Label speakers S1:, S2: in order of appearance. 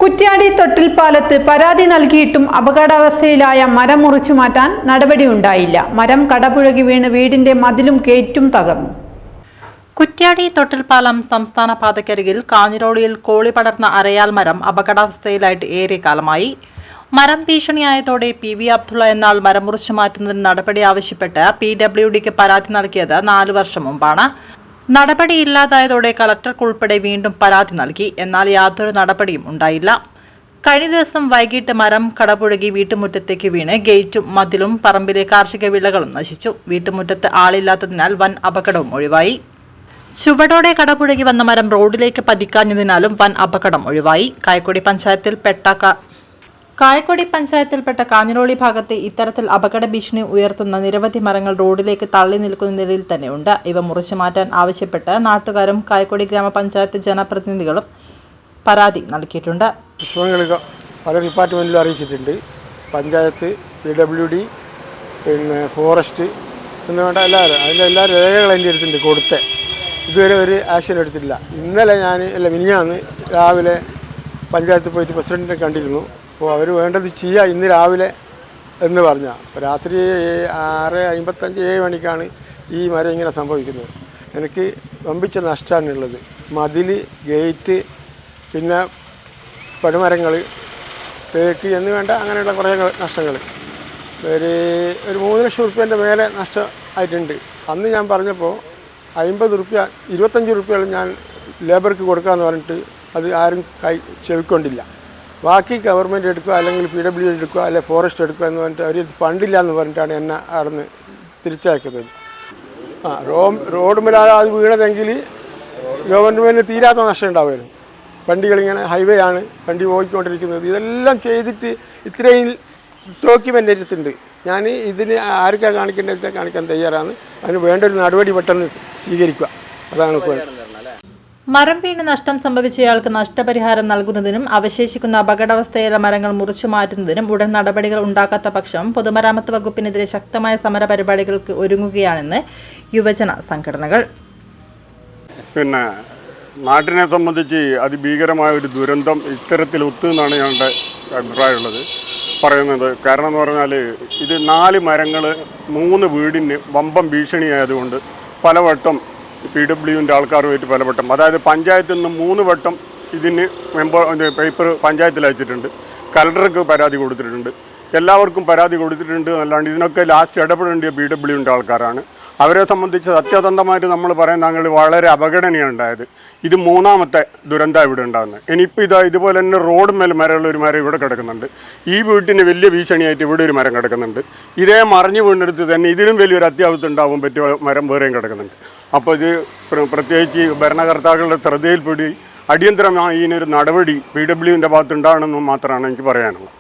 S1: കുറ്റ്യാടി തൊട്ടിൽപ്പാലത്ത് പരാതി നൽകിയിട്ടും അപകടാവസ്ഥയിലായ മരം മുറിച്ചു മാറ്റാൻ നടപടിയുണ്ടായില്ല. മരം കടപുഴകി വീണ് വീടിന്റെ മതിലും ഗേറ്റും തകർന്നു.
S2: കുറ്റ്യാടി തൊട്ടിൽപ്പാലം സംസ്ഥാന പാതയ്ക്കരികിൽ കാഞ്ഞിരോളിയിൽ കോളി പടർന്ന അരയാൽ മരം അപകടാവസ്ഥയിലായിട്ട് ഏറെക്കാലമായി. മരം ഭീഷണിയായതോടെ PV അബ്ദുള്ള എന്നാൾ മരം മുറിച്ചു മാറ്റുന്നതിന് നടപടി ആവശ്യപ്പെട്ട് PWDക്ക് പരാതി നൽകിയത് 4 വർഷം മുമ്പാണ്. നടപടിയില്ലാതായതോടെ കളക്ടർക്കുൾപ്പെടെ വീണ്ടും പരാതി നൽകി. എന്നാൽ യാതൊരു നടപടിയും ഉണ്ടായില്ല. കഴിഞ്ഞ ദിവസം വൈകിട്ട് മരം കടപുഴകി വീട്ടുമുറ്റത്തേക്ക് വീണ് ഗേറ്റും മതിലും പറമ്പിലെ കാർഷിക വിളകളും നശിച്ചു. വീട്ടുമുറ്റത്ത് ആളില്ലാത്തതിനാൽ വൻ അപകടവും ഒഴിവായി. ചുവടോടെ കടപുഴകി വന്ന മരം റോഡിലേക്ക് പതിക്കാഞ്ഞതിനാലും വൻ അപകടം ഒഴിവായി. കായക്കൊടി പഞ്ചായത്തിൽപ്പെട്ട കാഞ്ഞിരോളി ഭാഗത്ത് ഇത്തരത്തിൽ അപകട ഭീഷണി ഉയർത്തുന്ന നിരവധി മരങ്ങൾ റോഡിലേക്ക് തള്ളി നിൽക്കുന്ന നിലയിൽ തന്നെയുണ്ട്. ഇവ മുറിച്ചു മാറ്റാൻ ആവശ്യപ്പെട്ട് നാട്ടുകാരും കായക്കൊടി ഗ്രാമപഞ്ചായത്ത് ജനപ്രതിനിധികളും പരാതി നൽകിയിട്ടുണ്ട്.
S3: പല ഡിപ്പാർട്ട്മെന്റിലും അറിയിച്ചിട്ടുണ്ട്. പഞ്ചായത്ത്, PWD, പിന്നെ ഫോറസ്റ്റ് എന്ന് വേണ്ട എല്ലാവരും എല്ലാ രേഖകളും എൻ്റെ അടുത്തുണ്ട് കൊടുത്തേ. ഇതുവരെ ഒരു ആക്ഷൻ എടുത്തിട്ടില്ല. ഇന്നലെ മിനിഞ്ഞാന്ന് രാവിലെ പഞ്ചായത്തിൽ പോയിട്ട് പ്രസിഡന്റിനെ കണ്ടിരുന്നു. അപ്പോൾ അവർ വേണ്ടത് ചെയ്യുക ഇന്ന് രാവിലെ എന്ന് പറഞ്ഞാൽ. രാത്രി 6:55-7 മണിക്കാണ് ഈ മരം ഇങ്ങനെ സംഭവിക്കുന്നത്. എനിക്ക് വമ്പിച്ച നഷ്ടമാണുള്ളത്. മതിൽ, ഗേറ്റ്, പിന്നെ പടുമരങ്ങൾ, തേക്ക് എന്ന് വേണ്ട അങ്ങനെയുള്ള കുറേ നഷ്ടങ്ങൾ. ഒരു 3 ലക്ഷം റുപ്യേൻ്റെ മേലെ നഷ്ടമായിട്ടുണ്ട്. അന്ന് ഞാൻ പറഞ്ഞപ്പോൾ 50 റുപ്യ 25 റുപ്യകളും ഞാൻ ലേബർക്ക് കൊടുക്കാമെന്ന് പറഞ്ഞിട്ട് അത് ആരും ചെവിക്കൊണ്ടില്ല. ബാക്കി ഗവൺമെൻറ് എടുക്കുക, അല്ലെങ്കിൽ PWD എടുക്കുക, അല്ലെങ്കിൽ ഫോറസ്റ്റ് എടുക്കുക എന്ന് പറഞ്ഞിട്ട് അവർ ഫണ്ടില്ല എന്ന് പറഞ്ഞിട്ടാണ് എന്നെ അവിടെ നിന്ന് തിരിച്ചയക്കുന്നത്. റോഡ് മേലാണ് അത് വീണതെങ്കിൽ ഗവൺമെൻറ്റിന് തീരാത്ത നഷ്ടം ഉണ്ടാവുമായിരുന്നു. വണ്ടികളിങ്ങനെ ഹൈവേ ആണ്, വണ്ടി പോയിക്കൊണ്ടിരിക്കുന്നത്. ഇതെല്ലാം ചെയ്തിട്ട് ഇത്രയും ഡോക്യുമെൻ്റ് എടുത്തിട്ടുണ്ട്. ഞാൻ ഇതിന് ആർക്കാണ് കാണിക്കേണ്ടത് കാണിക്കാൻ തയ്യാറാണ്. അതിന് വേണ്ട ഒരു നടപടി പെട്ടെന്ന് സ്വീകരിക്കുക. അതാണ്
S2: മരം വീണ് നഷ്ടം സംഭവിച്ചയാൾക്ക് നഷ്ടപരിഹാരം നൽകുന്നതിനും അവശേഷിക്കുന്ന അപകടാവസ്ഥയിലെ മരങ്ങൾ മുറിച്ചു മാറ്റുന്നതിനും ഉടൻ നടപടികൾ ഉണ്ടാക്കാത്ത പക്ഷം പൊതുമരാമത്ത് വകുപ്പിനെതിരെ ശക്തമായ സമര പരിപാടികൾക്ക് ഒരുങ്ങുകയാണെന്ന് യുവജന സംഘടനകൾ.
S4: പിന്നെ നാട്ടിനെ സംബന്ധിച്ച് അതിഭീകരമായ ഒരു ദുരന്തം ഇത്തരത്തിൽ ഒത്തുന്നാണ് ഞങ്ങളുടെ അഭിപ്രായമുള്ളത് പറയുന്നത്. കാരണം എന്ന് പറഞ്ഞാൽ ഇത് 4 മരങ്ങൾ 3 വീടിന് വമ്പം ഭീഷണിയായതുകൊണ്ട് പലവട്ടം PWDൻ്റെ ആൾക്കാരുമായിട്ട് പലവട്ടം, അതായത് പഞ്ചായത്തിൽ നിന്ന് 3 വട്ടം ഇതിന് പേപ്പർ പഞ്ചായത്തിൽ അയച്ചിട്ടുണ്ട്. കലക്ടർക്ക് പരാതി കൊടുത്തിട്ടുണ്ട്. എല്ലാവർക്കും പരാതി കൊടുത്തിട്ടുണ്ട്. അല്ലാണ്ട് ഇതിനൊക്കെ ലാസ്റ്റ് ഇടപെടേണ്ടിയ PWDൻ്റെ ആൾക്കാരാണ്. അവരെ സംബന്ധിച്ച് സത്യസന്ധമായിട്ട് നമ്മൾ പറയാൻ താങ്കൾ വളരെ അപകടനയാണ് ഉണ്ടായത്. ഇത് 3ാമത്തെ ദുരന്തം ഇവിടെ ഉണ്ടാകുന്നത്. ഇനിയിപ്പോൾ ഇതുപോലെ തന്നെ റോഡ് മരമുള്ള ഒരു മരം ഇവിടെ കിടക്കുന്നുണ്ട്. ഈ വീട്ടിന് വലിയ ഭീഷണിയായിട്ട് ഇവിടെ ഒരു മരം കിടക്കുന്നുണ്ട്. ഇതേ മറിഞ്ഞു വീണെടുത്ത് തന്നെ ഇതിലും വലിയൊരു അത്യാവശ്യം ഉണ്ടാകും പറ്റിയ മരം വേറെയും കിടക്കുന്നുണ്ട്. അപ്പോൾ ഇത് പ്രത്യേകിച്ച് ഭരണകർത്താക്കളുടെ ശ്രദ്ധയിൽപ്പെടി അടിയന്തരമായി ഇതിനൊരു നടപടി PWDൻ്റെ ഭാഗത്ത് ഉണ്ടാകണമെന്ന് മാത്രമാണ് എനിക്ക് പറയാനുള്ളത്.